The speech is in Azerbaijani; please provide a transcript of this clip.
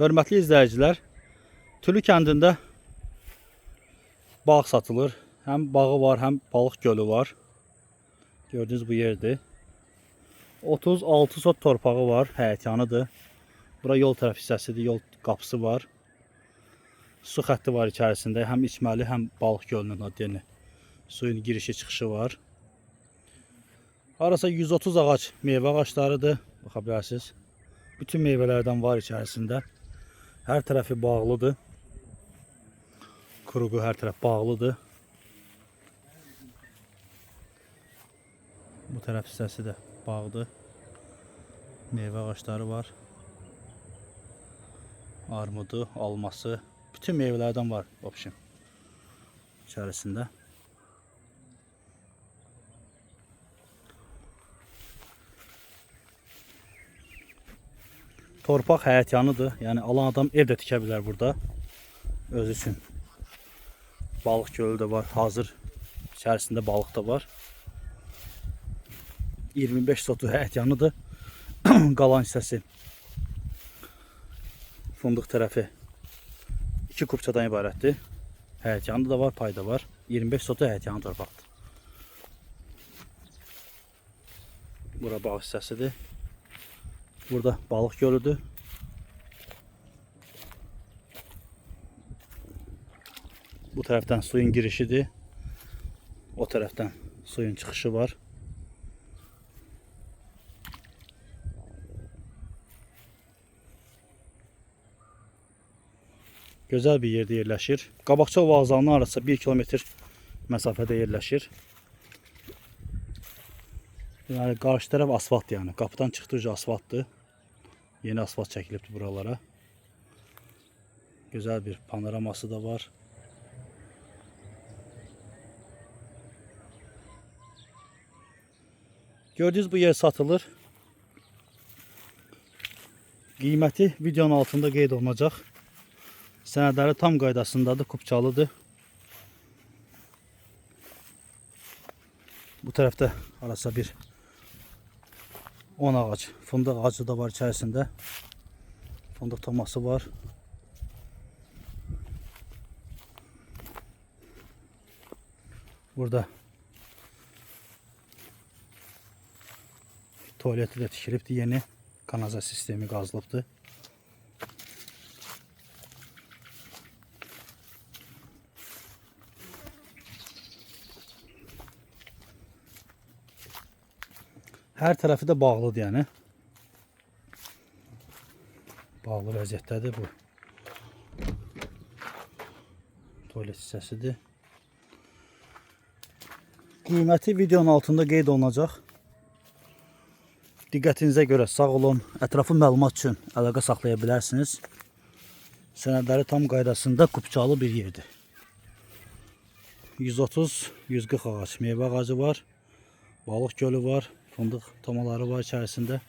Hörmətli izləyicilər, Tülü kəndində bağ satılır. Həm bağı var, həm balıq gölü var. Gördüyünüz bu yerdir. 36 sot torpağı var, həyətyanıdır. Bura yol tərəf hissəsidir, yol qapısı var. Su xətti var içərisində, həm içməli, həm balıq gölünün adını. Suyun girişi çıxışı var. Arasa 130 ağac meyvə ağaçlarıdır, baxa bilərsiniz. Bütün meyvələrdən var içərisində. Hər tərəfi bağlıdır. Kuruğu hər tərəf bağlıdır. Bu tərəf hissəsi də bağdır. Meyvə ağaçları var. Armudu, alması, bütün meyvələrdən var opşim içərisində. Torpaq həyətyanıdır. Yəni alan adam ev də tikə bilər burada. Özü üçün. Balıq gölü də var. Hazır içərisində balıq da var. 25 sotu həyətyanıdır. Qalan hissəsi fındıq tərəfi 2 kubçadan ibarətdir. Həyətyanı da var, payda var. 25 sotu həyətyanı torpaqdır. Bura bağ hissəsidir. Burada balıq gölüdür. Bu tərəfdən suyun girişidir. O tərəfdən suyun çıxışı var. Gözəl bir yerdə yerləşir. Qabaqçal vağzalının arası 1 kilometr məsafədə yerləşir. Yəni qarşı tərəf asfalt, yəni qapıdan çıxdıqca asfaltdır. Yeni asfalt çəkilibdir buralara. Gözəl bir panoraması da var. Gördüyünüz bu yer satılır. Qiyməti videonun altında qeyd olunacaq. Sənədləri tam qaydasındadır, kupçalıdır. Bu tərəfdə arasa bir 10 ağac, fındıq ağacı da var içərisində. Fındıq toması var. Burada tualeti də tikilibdir, yeni kanalizasiya sistemi qazılıbdır. Hər tərəfi də bağlıdır, yəni. Bağlı vəziyyətdədir bu. Tualet hissəsidir. Qiyməti videonun altında qeyd olunacaq. Diqqətinizə görə sağ olun. Ətrafı məlumat üçün əlaqə saxlaya bilərsiniz. Sənədləri tam qaydasında kupçalı bir yerdir. 130-140 ağac meyvə ağacı var. Balıq gölü var. Fındıq tomaları var içərisində.